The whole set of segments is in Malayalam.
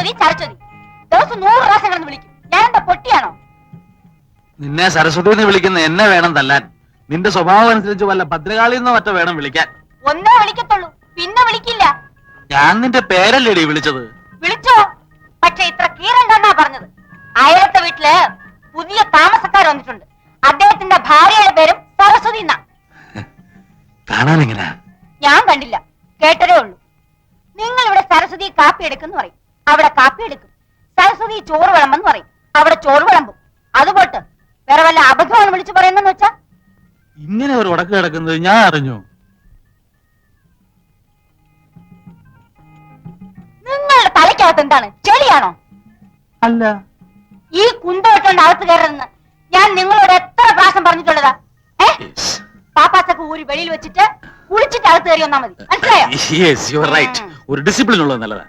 സരസ്വതി സരസ്വതി ദിവസം 100 പ്രാവശ്യം കിടന്ന് വിളിക്കും. ഞാൻ എന്താ പൊട്ടിയാണോ? നിന്നെ സരസ്വതി എന്ന് വിളിക്കുന്ന എന്നെ വേണം തല്ലാൻ. നിന്റെ സ്വഭാവം അനുസരിച്ച് വല്ല ഭദ്രകാളിന്നോ മറ്റോ വേണം വിളിക്കാൻ. ഒന്നേ വിളിക്കത്തുള്ളൂ, പിന്നെ വിളിക്കില്ല. ഞാൻ നിന്റെ പേരല്ലേടി വിളിച്ചത്? വിളിച്ചോ, പക്ഷെ ഇത്ര കീറണ്ടെന്നാ പറഞ്ഞത്. അയലത്തെ വീട്ടില് പുതിയ താമസക്കാർ വന്നിട്ടുണ്ട്. അദ്ദേഹത്തിന്റെ ഭാര്യയുടെ പേരും സരസ്വതി എന്നാ. കാണാൻ എങ്ങനെ? ഞാൻ കണ്ടില്ല, കേട്ടതേ ഉള്ളൂ. നിങ്ങൾ ഇവിടെ സരസ്വതി കാപ്പി എടുക്കുന്നു പറയും, അവിടെ കാപ്പി എടുക്കും. സരസ്വതി ചോറ് വിളമ്പെന്ന് പറയും, അവിടെ ചോറ് വിളമ്പും. അതുപോട്ട് വേറെ വല്ല അബദ്ധമാണ് വിളിച്ചു പറയുന്നെന്ന് വെച്ചാ? ഇങ്ങനെ ഒരു ഉടക്ക് കിടക്കുന്നത് ഞാൻ അറിഞ്ഞു. നിങ്ങളുടെ തലയ്ക്കകത്ത് എന്താണ്, ചെളിയാണോ? അല്ല, ഈ കുന്തമിട്ടുകൊണ്ട് അകത്ത് കയറുന്ന ഞാൻ നിങ്ങളോട് എത്ര പ്രാവശ്യം പറഞ്ഞിട്ടുള്ളതാ? പാപ്പാസൊക്കെ ഊരി വെളിയിൽ വെച്ചിട്ട് കുളിച്ചിട്ട് അകത്ത് കയറി വന്നാ മതി, മനസ്സിലായോ? ഒരു ഡിസിപ്ലിൻ ഉള്ളത് നല്ലതാ.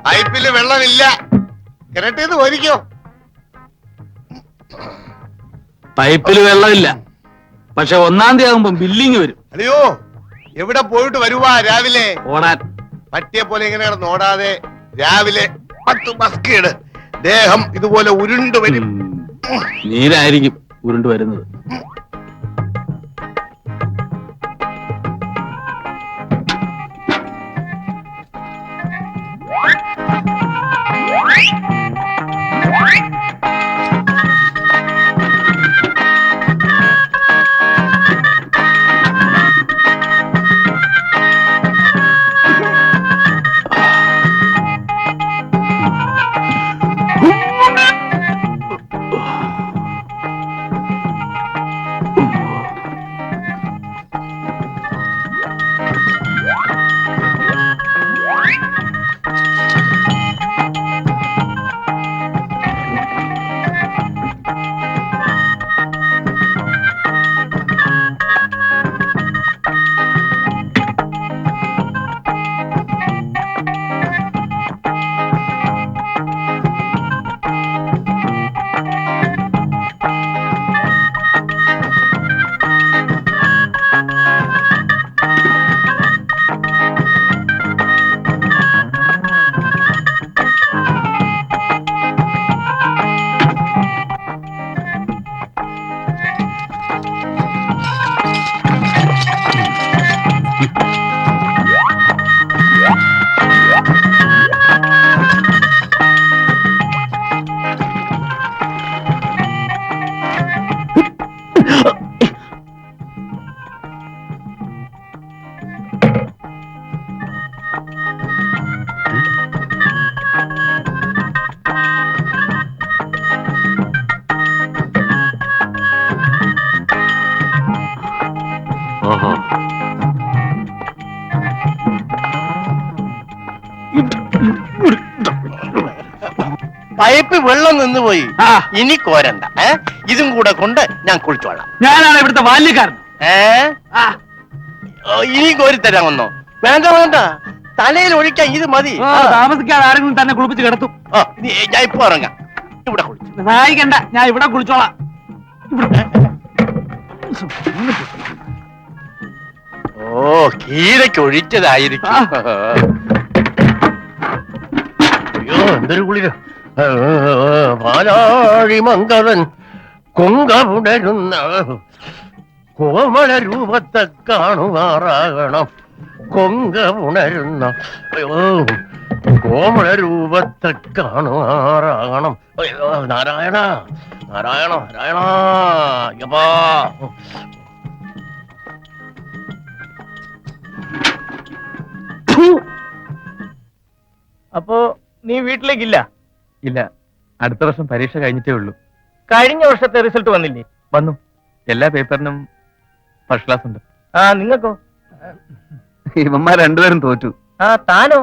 പൈപ്പില് വെള്ളമില്ല, കിണറ്റീന്ന് പോരിക്കോ. പൈപ്പില് വെള്ളമില്ല, പക്ഷെ 1-ാം തീയതി ആകുമ്പോ ബില്ലിങ് വരും. അയ്യോ, എവിടെ പോയിട്ട് വരുവാ രാവിലെ? ഓടാൻ പറ്റിയ പോലെ ഇങ്ങനെ കിടന്ന് ഓടാതെ രാവിലെ 10 ബസ്കേട് ദേഹം ഇതുപോലെ ഉരുണ്ടു വരും. നീരായിരിക്കും ഉരുണ്ടു വരുന്നത്. പൈപ്പ് വെള്ളം നിന്നുപോയി, ഇനി കോരണ്ട. ഇതും കൂടെ കൊണ്ട് ഞാൻ കുളിച്ചോളാം. ഞാനാണ് ഇവിടുത്തെ ബാല്യക്കാരൻ. ഇനി കോരി തരാമെന്നോ? വേണ്ട വേണ്ട, തലയിൽ ഒഴിക്കാൻ ഇത് മതി. താമസിക്കാതെ ആരെങ്കിലും തന്നെ കുളിപ്പിച്ച് കിടത്തും. ഞാൻ ഇപ്പൊ ഇറങ്ങാം. ഇവിടെ കുളിച്ചു സഹായിക്കണ്ട, ഞാൻ ഇവിടെ കുളിച്ചോളാം. ഓ, കീരയ്ക്ക് ഒഴിച്ചതായിരിക്കും. അയ്യോ, എന്തൊരു കുളിര. പാലാഴി മംഗളൻ കൊങ്കമുടരുന്ന കോമള രൂപത്തെ കാണുമാറാകണം. കൊങ്കമുണരുന്ന കോമള രൂപത്തെ കാണുമാറാകണം. അയ്യോ, നാരായണ നാരായണ നാരായണ. യപ്പാ, അപ്പോ നീ വീട്ടിലേക്കില്ല? ഇല്ല, അടുത്ത വർഷം പരീക്ഷ കഴിഞ്ഞിട്ടേ ഉള്ളൂ. കഴിഞ്ഞ വർഷത്തെ റിസൾട്ട് വന്നില്ലേ? വന്നു, എല്ലാ പേപ്പറിനും ഫസ്റ്റ് ക്ലാസ് ഉണ്ട്. നിങ്ങൾക്കോ? ഇവന്മാർ രണ്ടുപേരും തോറ്റു. താനോ?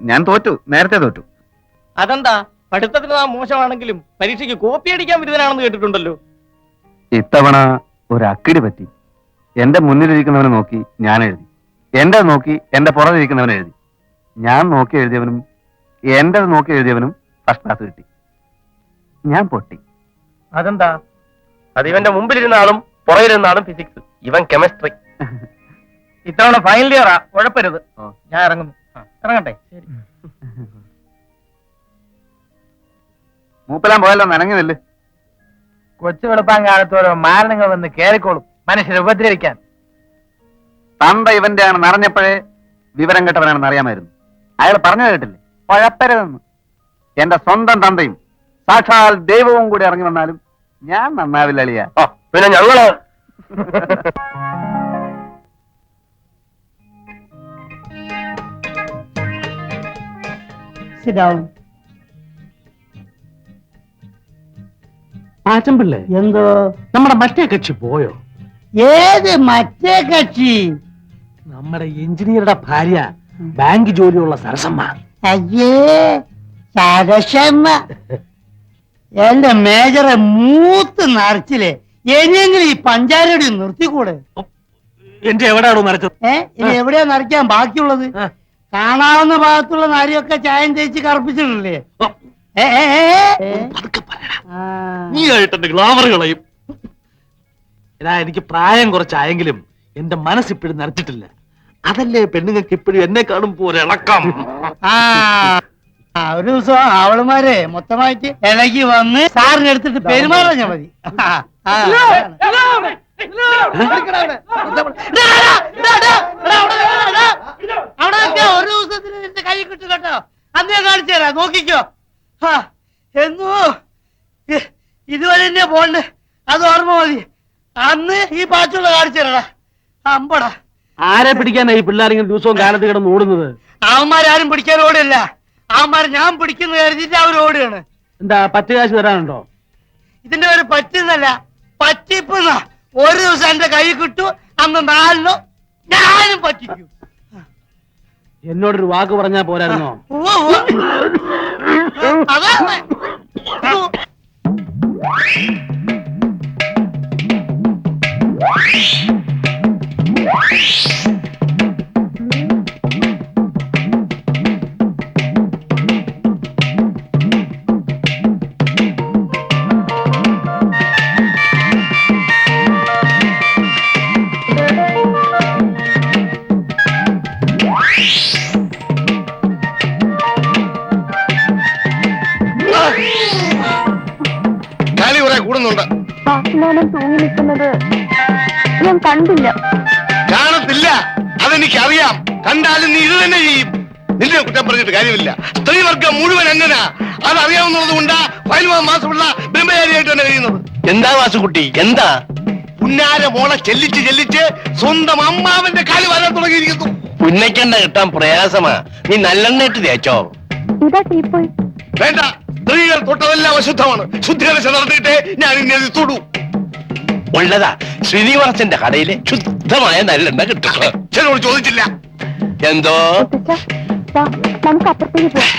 ഞാൻ തോറ്റു, നേരത്തെ തോറ്റു. അതെന്താ? പഠിത്തത്തിന് നാം മോശമാണെങ്കിലും പരീക്ഷയ്ക്ക് കോപ്പി അടിക്കാൻ വിരുദ്ധനാണെന്ന് കേട്ടിട്ടുണ്ടല്ലോ. ഇത്തവണ ഒരു അക്കിടി പറ്റി. എന്റെ മുന്നിലിരിക്കുന്നവനെ നോക്കി ഞാൻ എഴുതി, എന്റെ നോക്കി എന്റെ പുറകിരിക്കുന്നവൻ എഴുതി. ഞാൻ നോക്കി എഴുതിയവനും എന്റെ നോക്കി എഴുതിയവനും ഫസ്റ്റ് ക്ലാസ് കിട്ടി. ഞാൻ പൊട്ടി. ഇത്തവണ ഫൈനൽ ഇയറാ, ഉഴപ്പരുത്. ഓ. ഞാൻ ഇറങ്ങുന്നു. ഇറങ്ങട്ടെ? ശരി. മൂപ്പലാൻ പോയല്ലോ, നനങ്ങി നില്ല്. കൊച്ചു വെളുപ്പാൻ കാലത്തോരോ മാരണങ്ങൾ വന്ന് കേറിക്കോളും മനുഷ്യരെ ഉപദ്രവിക്കാൻ. തന്ത ഇവന്റെ ആണ് നിറഞ്ഞപ്പോഴേ വിവരം കെട്ടവനാണെന്ന് അറിയാമായിരുന്നു. അയാൾ പറഞ്ഞു കേട്ടില്ലേ, കുഴപ്പരുതെന്ന്. എന്റെ സ്വന്തം തന്തയും സാക്ഷാൽ ദൈവവും കൂടി ഇറങ്ങി വന്നാലും ഞാൻ നന്നാവില്ല അളിയ. പിന്നെ ഞങ്ങള് ആച്ചമ്പിള്ളേ, എന്തോ നമ്മുടെ മറ്റേ കക്ഷി പോയോ? ഏത് മറ്റേ കക്ഷി? നമ്മുടെ എഞ്ചിനീയറുടെ ഭാര്യ, ബാങ്ക് ജോലിയുള്ള സരസമ്മ. അയ്യേ സരസമ്മ, എന്റെ മേജറെ മൂത്ത് നിറച്ചില്ലേ, എന്നെങ്കിലും ഈ പഞ്ചാരടി നിർത്തിക്കൂടെ? എന്റെ എവിടെയാണോ നരച്ചത്? ഇനി എവിടെയാ നിറയ്ക്കാൻ ബാക്കിയുള്ളത്? കാണാവുന്ന ഭാഗത്തുള്ള നാരിയൊക്കെ ചായം തേച്ച് കറുപ്പിച്ചിട്ടില്ലേ? നീ ആയിട്ട് എന്റെ ഗ്ലാമർ കളയും. എടാ, എനിക്ക് പ്രായം കുറച്ചായെങ്കിലും എന്റെ മനസ്സിപ്പോഴും നരച്ചിട്ടില്ല. അതല്ലേ പെണ്ണുങ്ങൾക്ക് ഇപ്പോഴും എന്നെ കാണുമ്പോ ഒരു ഇളക്കം. ഒരു ദിവസം അവളുമാരെ മൊത്തമായിട്ട് ഇളകി വന്ന് സാറിന് എടുത്തിട്ട് പെരുമാറാഞ്ഞാ മതി. അവിടെ ഒരു ദിവസത്തിന് എന്റെ കൈ കിട്ടും കേട്ടോ. അന്നേ കാണിച്ചു തരാം, നോക്കിക്കോ. എന്നോ ഇതുവരെ തന്നെ പോണ്ട്, അത് ഓർമ്മ മതി. അന്ന് ഈ പാച്ചുള്ള കാണിച്ചു തരടാ. അമ്പടാ, ആരെ പിടിക്കാനാ ഈ പിള്ളേരിങ്ങനെ ദിവസവും കാലത്ത് കിടന്ന് ഓടുന്നത്? അവന്മാരാരും പിടിക്കാൻ ഓടില്ല. അവന്മാരെ ഞാൻ പിടിക്കുന്ന കരുതിട്ട് അവർ ഓടുകയാണ്. എന്താ, 10 കാശ് തരാനുണ്ടോ? ഇതിന്റെ ഒരു പറ്റുന്നല്ല, പറ്റിപ്പുന്ന. ഒരു ദിവസം എന്റെ കൈ കിട്ടു, അന്ന് 4 ഞാനും പറ്റിക്കും. എന്നോടൊരു വാക്ക് പറഞ്ഞാ പോരായിരുന്നോ? അതാ കാലി കുറെ കൂടുന്നുണ്ട്. തൂങ്ങി നിൽക്കുന്നത് ഞാൻ കണ്ടില്ല. കാണത്തില്ല, അതെനിക്കറിയാം. കണ്ടാലും നീ ഇത് തന്നെ ചെയ്യും. നിന്നെ കുറ്റം പറഞ്ഞിട്ട് കാര്യമില്ല. സ്ത്രീവർഗം മുഴുവൻ അങ്ങനെ അതറിയാവുന്നത് കൊണ്ടാ 15 മാസമുള്ള ബ്രഹ്മചാരിയായിട്ട് തന്നെ കഴിയുന്നത്. എന്താ വാസുകുട്ടി, എന്താ? പുന്നാര മോളെ ചെല്ലിച്ച് ചെല്ലിച്ച് സ്വന്തം അമ്മാവന്റെ കാല് വരാൻ തുടങ്ങിയിരിക്കുന്നു. പുന്നയ്ക്കെണ്ണ കിട്ടാൻ പ്രയാസമാ. നീ നല്ലെണ്ണയിട്ട് തേച്ചോ? ഇതാ ടീപ്പോയി. വേണ്ട, സ്ത്രീകൾ തൊട്ടതെല്ലാം അശുദ്ധമാണ്. ശുദ്ധികലശം നടത്തിയിട്ടേ ഞാൻ ഇനി തൊടൂ. ഉള്ളതാ, ശ്രീനിവാസന്റെ കടയിലെ ശുദ്ധമായ നല്ലെണ്ണ കിട്ടും. ചിലരോട് ചോദിച്ചില്ല. എന്തോ നമുക്ക് അപ്പുറത്തേക്ക് പോവാം.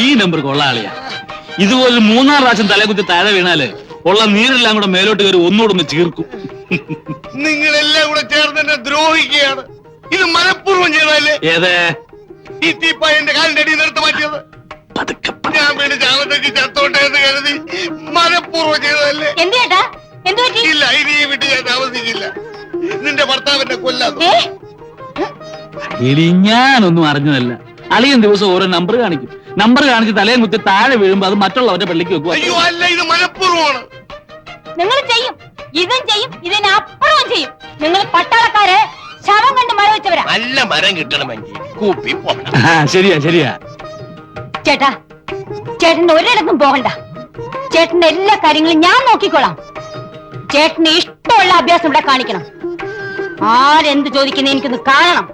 ഈ നമ്പർ കൊള്ളാളിയാ. ഇതുപോലെ 3-4 പ്രാവശ്യം തലകുത്തി താഴെ വീണാല് ഉള്ള നീരെല്ലാം കൂടെ മേലോട്ട് കയറി ഒന്നുകൂടെ ചീർക്കും. നിങ്ങളെല്ലാം കൂടെ ചേർന്ന് എന്നെ ദ്രോഹിക്കുകയാണ്. ഇത് മനഃപൂർവ്വം ചെയ്തല്ലേ? ഏതേ ഈ തീപ്പ എന്റെ കാലിന്റെ അടിയിൽ നിർത്തി മാറ്റിയത്? ഞാൻ വീട് ചാവത്തേക്ക് ചത്തോട്ടെ എന്ന് കരുതി മനഃപൂർവ്വം ചെയ്തതല്ലേ? ഇല്ല, ഇനി ഈ വീട്ടിൽ ഞാൻ താമസിക്കില്ല. നിന്റെ ഭർത്താവിന്റെ കൊല്ലാതെ. ഇനി ഞാനൊന്നും അറിഞ്ഞതല്ല. അളിയൻ ദിവസം ഓരോ നമ്പർ കാണിക്കും. നമ്പർ കാണിച്ച് തലയും കുത്തി താഴെ വീഴുമ്പോ അത് മറ്റുള്ളവരുടെ പള്ളിക്ക് വെക്കുക. അയ്യോ അല്ല, ഇത് മനഃപൂർവ്വമാണ്. നിങ്ങൾ ചെയ്യും, ഇതും ചെയ്യും, ഇതിനപ്പുറവും ചെയ്യും. നിങ്ങൾ പട്ടാളക്കാരെ ശവം കണ്ട് മരം വെച്ചവരാ. നല്ല മരം കിട്ടണമെങ്കിൽ കൂപ്പി പോകണം. ശരിയാ ശരിയാ. ചേട്ടാ, ചേട്ടന്റെ ഒരിടത്തും പോകണ്ട. ചേട്ടന്റെ എല്ലാ കാര്യങ്ങളും ഞാൻ നോക്കിക്കോളാം. ചേട്ടന് ഇഷ്ടമുള്ള അഭ്യാസം ഇവിടെ കാണിക്കണം. ആരെന്ത് ചോദിക്കുന്ന എനിക്കൊന്ന് കാണണം.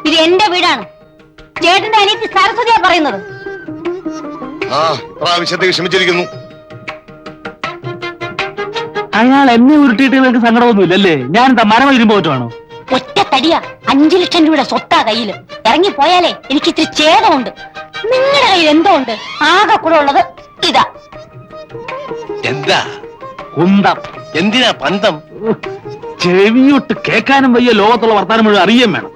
ഇത് എന്റെ വീടാണ്. ചേട്ടന്റെ അനിയത്തി സരസ്വതിയാ പറയുന്നത്. പ്രാവശ്യത്തേക്ക് ക്ഷമിച്ചിരിക്കുന്നു. അയാൾ എന്നെ ഉരുട്ടിയിട്ട് നിങ്ങൾക്ക് സങ്കടമൊന്നുമില്ലല്ലേ? ഞാൻ എന്താ മരം ഇരുമ്പ് പോറ്റുവാണോ? ഒറ്റ തടിയാ 5 ലക്ഷം രൂപയുടെ സ്വത്താ കയ്യില്. ഇറങ്ങി പോയാലേ എനിക്ക് ഇത്തിരി ഛേദമുണ്ട്. നിങ്ങളുടെ കയ്യിൽ എന്തോ ഉണ്ട്? ആകെ കൂടെ ഉള്ളത് ഇതാ. എന്താ കുന്തം. എന്തിനാ പന്തം? ചെവിയൊട്ട് കേൾക്കാനും വയ്യ, ലോകത്തുള്ള വർത്താനം മുഴുവൻ അറിയാൻ വേണം.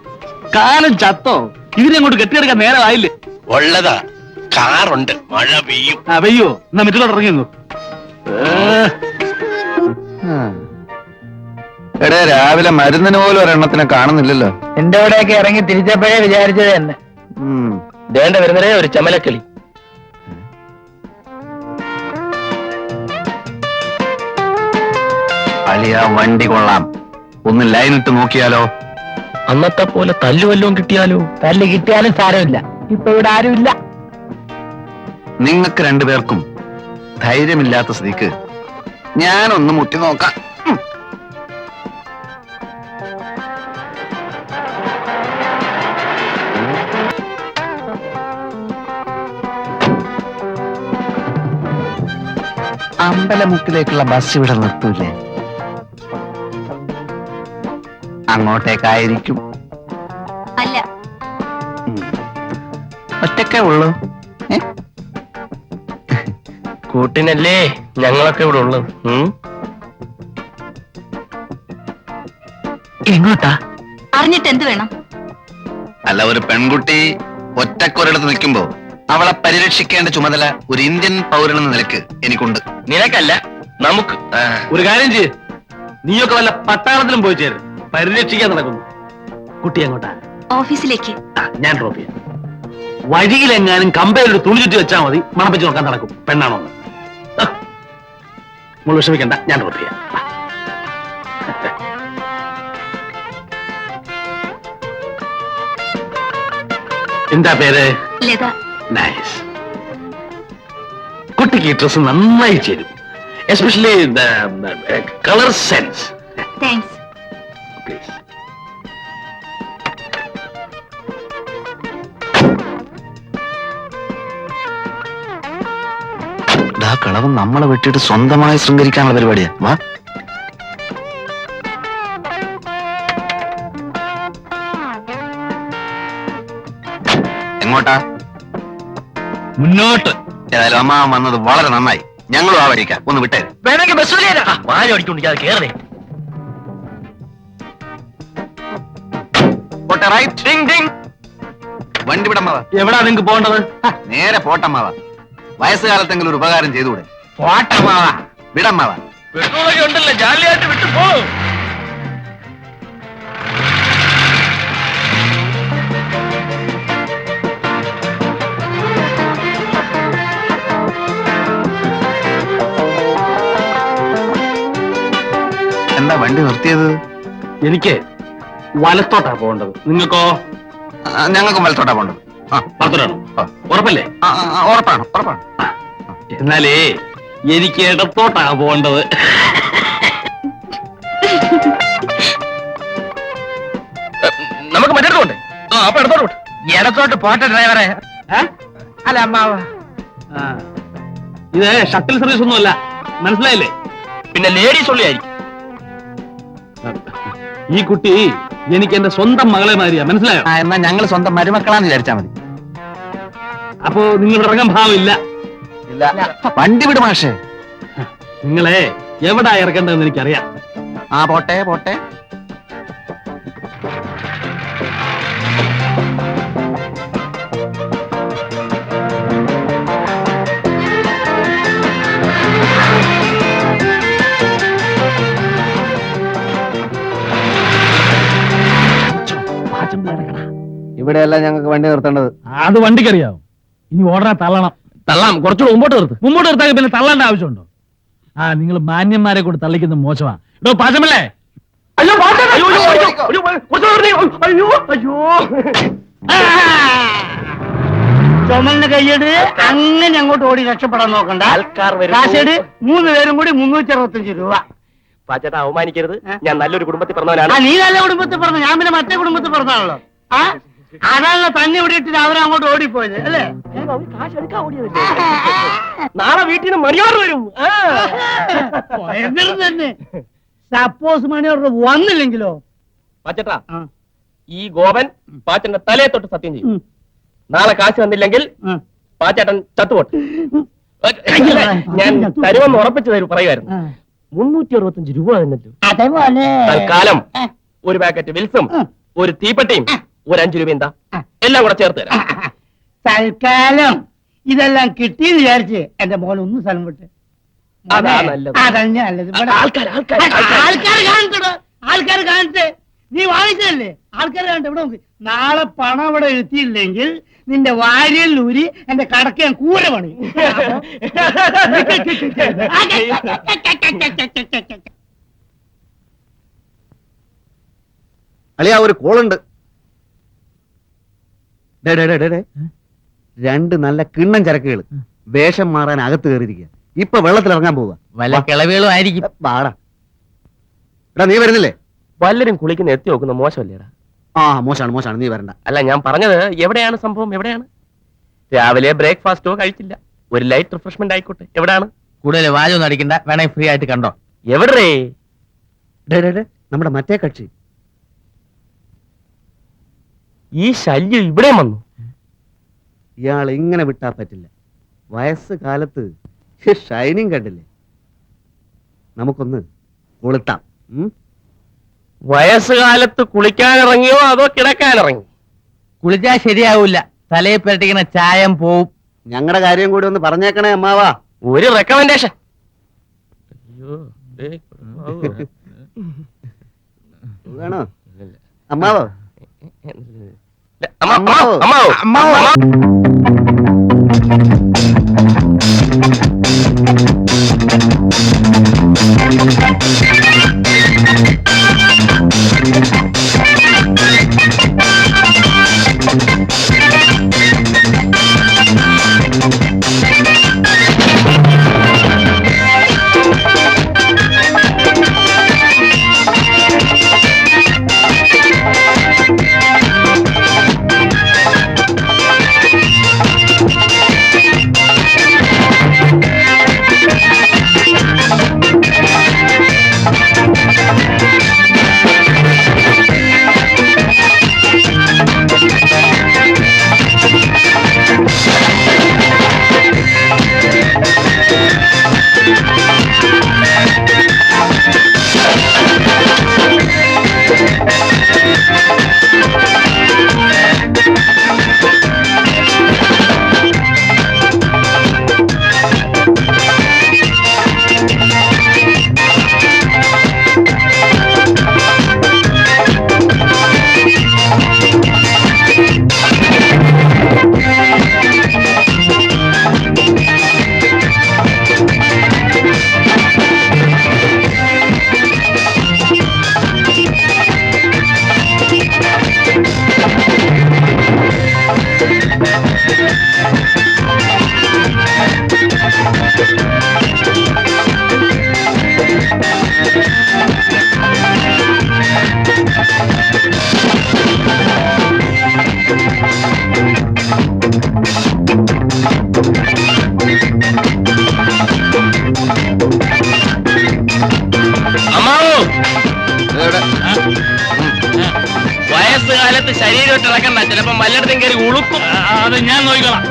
കാലം ചത്തോ? ഇതിനെ അങ്ങോട്ട് കെട്ടിയെടുക്കാൻ നേരമായില്ലേ? ഉള്ളതാ, കാറുണ്ട്, മഴ പെയ്യും. വെയ്യോ, എന്നാ മറ്റുള്ളവർ ഇറങ്ങിയെന്നു. എടേ, രാവിലെ മരുന്നിന് പോലും ഒരെണ്ണത്തിനെ കാണുന്നില്ലല്ലോ. എന്റെ അവിടെയൊക്കെ ഇറങ്ങി തിരിച്ചപ്പോഴേ വിചാരിച്ചത് തന്നെ. വേണ്ട വരുന്നതേ ഒരു ചമലക്കിളി. അളിയ വണ്ടി കൊള്ളാം, ഒന്ന് ലൈനിട്ട് നോക്കിയാലോ? അന്നത്തെ പോലെ തല്ലുവല്ലോം കിട്ടിയാലോ? തല്ല് കിട്ടിയാലും സാരമില്ല, ഇപ്പൊ ഇവിടെ ആരുമില്ല. നിങ്ങൾക്ക് രണ്ടുപേർക്കും ധൈര്യമില്ലാത്ത സ്ഥിതിക്ക് ഞാനൊന്ന് മുട്ടി നോക്കാം. അമ്പലമുക്കിലേക്കുള്ള ബസ് ഇവിടെ നിർത്തൂലേ? അങ്ങോട്ടേക്കായിരിക്കും. അല്ല, ഒറ്റക്കേ ഉള്ളൂ. കൂട്ടിനല്ലേ ഞങ്ങളൊക്കെ ഇവിടെ ഉള്ളത്. എങ്ങോട്ടാ? അറിഞ്ഞിട്ട് എന്ത് വേണം? അല്ല, ഒരു പെൺകുട്ടി ഒറ്റക്കൊരിടത്ത് നിൽക്കുമ്പോ അവളെ പരിരക്ഷിക്കേണ്ട ചുമതല ഒരു ഇന്ത്യൻ പൗരനെന്ന നിലക്ക് എനിക്കുണ്ട്. നിനക്കല്ല, നമുക്ക്. ഒരു കാര്യം ചെയ്യ്, നീയൊക്കെ വല്ല പട്ടാളത്തിലും പോയി ചേരും. പരിരക്ഷിക്കാൻ നടക്കുന്നു. കുട്ടി അങ്ങോട്ടാ? ഓഫീസിലേക്ക്. ഞാൻ ഡ്രോപ്പ് ചെയ്യാം. വഴിയിലെങ്ങാനും കമ്പയിലൊരു തുണി ചുറ്റി വെച്ചാൽ മതി, മണപ്പിച്ച് നോക്കാൻ നടക്കും. പെണ്ണാണോ? നമ്മൾ വിഷമിക്കണ്ട, ഞാൻ ഡ്രോപ്പ് ചെയ്യാം. എന്താ പേര്? ലത. നൈസ്. കുട്ടിക്ക് ഈ ഡ്രസ് നന്നായി ചേരും, especially colour sense. Thanks. Please. കളവ് നമ്മളെ വെട്ടിയിട്ട് സ്വന്തമായി ശൃംഗരിക്കാനുള്ള പരിപാടിയാ. വാ. എങ്ങോട്ടാ? മുന്നോട്ട്. ഏതായാലും അമ്മ വന്നത് വളരെ നന്നായി. ഞങ്ങളും ആ വഴിക്കാം. ഒന്ന് വിട്ടേ. വേണമെങ്കിൽ ബസ് വാഴ ഓടിക്കൊണ്ടിരിക്കാതെ കേറേ. പോട്ടെ, റൈറ്റ്. വണ്ടി വിടമ്മാവാ. എവിടാ നിങ്ങൾക്ക് പോകേണ്ടത്? നേരെ പോട്ടമ്മാവാ. വയസ്സുകാലത്തെങ്കിലും ഒരു ഉപകാരം ചെയ്തുകൂടെ? പോട്ടമാവാ. വിടമ്മാവാ. പെട്രോളൊക്കെ ഉണ്ടല്ലോ, ജാലിയായിട്ട് വിട്ടു പോ. എന്താ വണ്ടി നിർത്തിയത്? എനിക്ക് വലത്തോട്ടാ പോകേണ്ടത്. നിങ്ങൾക്കോ? ഞങ്ങൾക്കും വലത്തോട്ടാ പോകേണ്ടത്. വലത്തോട്ടാണോ? ഉറപ്പല്ലേ? ഉറപ്പാണ്, ഉറപ്പാണ്. എന്നാലേ എനിക്ക് ഇടത്തോട്ടാ പോകേണ്ടത്. നമുക്ക് മറ്റേടത്തോട്ടെ. അപ്പൊ ഇടത്തോട്ട് ഇടത്തോട്ട് പോട്ടെ ഡ്രൈവറെ. അല്ല അമ്മാവ, ഇത് ഷട്ടിൽ സർവീസ് ഒന്നുമല്ല, മനസ്സിലായില്ലേ? പിന്നെ ലേഡീസ് ഉള്ളിയായിരിക്കും. ഈ കുട്ടി എനിക്ക് എന്റെ സ്വന്തം മകളെ മാതിരിയാ, മനസ്സിലായോ? എന്നാ ഞങ്ങൾ സ്വന്തം മരുമക്കളാന്ന് വിചാരിച്ചാ മതി. അപ്പോ നിങ്ങൾ ഇറങ്ങാൻ ഭാവമില്ല. വണ്ടി വിട് മാഷേ. നിങ്ങളെ എവിടാ ഇറക്കേണ്ടതെന്ന് എനിക്കറിയാം. പോട്ടെ പോട്ടെ. ഇവിടെയല്ല ഞങ്ങൾക്ക് വണ്ടി നിർത്തേണ്ടത്. അത് വണ്ടിക്കറിയാവും. ഇനി ഓർഡറെ തള്ളണം. തള്ളാം, കുറച്ചുകൂടെ മുമ്പോട്ട് നിർത്ത്. മുമ്പോട്ട് നിർത്താൻ പിന്നെ തള്ളേണ്ട ആവശ്യമുണ്ടോ? നിങ്ങൾ മാന്യന്മാരെ കൊണ്ട് തള്ളിക്കുന്ന മോശമാ. ഇടോ പാചമല്ലേ? അയ്യോ അയ്യോ. ചുമലിന് കൈയ്യട്, അങ്ങനെ അങ്ങോട്ട് ഓടി രക്ഷപ്പെടാൻ നോക്കണ്ട. കാശേട് 3 പേരും കൂടി 365 രൂപ. പാച്ചേട്ടാ, അവമാനിക്കരുത്. ഞാൻ നല്ലൊരു കുടുംബത്തിൽ പറഞ്ഞവനാണ്. നീ നല്ല കുടുംബത്തിൽ പറഞ്ഞു, ഞാൻ പിന്നെ മറ്റേ കുടുംബത്തിൽ പറഞ്ഞാണല്ലോ. അതാണ് തന്നെ ഇവിടെ ഇട്ടിട്ട് അവരങ്ങോട്ട് ഓടിപ്പോയത് അല്ലേ? കാശ് എടുക്കാൻ ഓടിയതല്ലേ? നാളെ വീട്ടിൽ നിന്ന് മണിയോർ വരും. ഭയങ്കരം തന്നെ. സപ്പോസ് മണിയോർ വന്നില്ലെങ്കിലോ? പാച്ചേട്ടാ, ഈ ഗോപൻ പാച്ചന്റെ തലയെ തൊട്ട് സത്യം ചെയ്യും. നാളെ കാശ് വന്നില്ലെങ്കിൽ പാച്ചേട്ടൻ ചത്തുപോട്ടെ. ഞാൻ തരുമെന്ന് ഉറപ്പിച്ചു തരും പറയുമായിരുന്നു. 365 രൂപ തന്നല്ലോ. അതേപോലെ തൽക്കാലം ഒരു പാക്കറ്റ് വിൽസും ഒരു തീപ്പെട്ടിയും ഒരു 5 രൂപ എന്താ എല്ലാം കൂടെ ചേർത്ത് തരാം. തൽക്കാലം ഇതെല്ലാം കിട്ടിയെന്ന് വിചാരിച്ച് എന്റെ മോൻ ഒന്ന് സ്ഥലം വിട്ട്. അതാ നല്ലത്. അതന്നെ നല്ലത്. ആൾക്കാർ കാണട്ടെ. നീ വാങ്ങിച്ചതല്ലേ? ആൾക്കാർ കാണട്ടെ. ഇവിടെ നോക്ക്. നാളെ പണം ഇവിടെ എത്തിയില്ലെങ്കിൽ നിന്റെ വാരിയിൽ ഊരി എന്റെ കടക്ക് ഞാൻ കൂര പണി. അളിയാ ഒരു കോളുണ്ട്. 2 നല്ല കിണ്ണം ചരക്കുകൾ വേഷം മാറാൻ അകത്ത് കയറിയിരിക്കുക. ഇപ്പൊ വെള്ളത്തിൽ ഇറങ്ങാൻ പോവുക. വല്ല കിളവികളും ആയിരിക്കും. പാടാ. എടാ നീ വരുന്നില്ലേ? വല്ലരും കുളിക്കുന്ന എത്തി നോക്കുന്ന മോശമല്ലേടാ? ആ മോശാണ് നീ വരണ്ട. അല്ല, ഞാൻ പറഞ്ഞത് എവിടെയാണ് സംഭവം? എവിടെയാണ്? രാവിലെ ബ്രേക്ക്ഫാസ്റ്റോ കഴിച്ചില്ല. ഒരു ലൈറ്റ് റിഫ്രഷ്മെന്റ് ആയിക്കോട്ടെ. എവിടെയാണ്? കൂടുതൽ വാചൊന്നും അടിക്കണ്ട, വേണമെങ്കിൽ ഫ്രീ ആയിട്ട് കണ്ടോ. എവിടെ? നമ്മുടെ മറ്റേ കക്ഷി. ഈ ശല്യം ഇവിടെ വന്നു. ഇയാൾ ഇങ്ങനെ വിട്ടാ പറ്റില്ല. വയസ്സ് കാലത്ത് ഷൈനിങ് കണ്ടില്ലേ? നമുക്കൊന്ന് കൊളുത്താം. വയസ്സുകാലത്ത് കുളിക്കാനിറങ്ങിയോ അതോ കിടക്കാനിറങ്ങി? കുളിച്ചാൽ ശരിയാവൂല, തലയെ പുരട്ടിക്കുന്ന ചായം പോവും. ഞങ്ങളുടെ കാര്യം കൂടി ഒന്ന് പറഞ്ഞേക്കണേ അമ്മാവാ. ഒരു റെക്കമെൻഡേഷൻ. വേണോ അമ്മാവോ? വയസ്സുകാലത്ത് ശരീരം ഇളക്കണ്ട, ചിലപ്പോ മല്ലടത്തും കയറി ഉളുക്കും. അത് ഞാൻ നോക്കിക്കോളാം.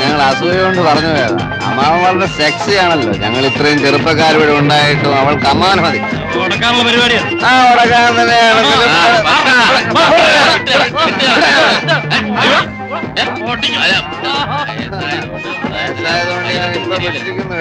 ഞങ്ങൾ അസൂയ കൊണ്ട് പറഞ്ഞു പോയതാ. അമ്മാവൻ വളരെ സെക്സി ആണല്ലോ. ഞങ്ങൾ ഇത്രയും ചെറുപ്പക്കാരിവിടെ ഉണ്ടായിട്ടും അവൾക്ക് അമ്മാവൻ മതി. ഉടക്കാനുള്ള പരിപാടിയാണ്. ആ ഉടക്കാൻ തന്നെയാണ്. വയസ്സായതുകൊണ്ട് ഞാൻ ഇപ്പൊ പഠിച്ചിരിക്കുന്നു.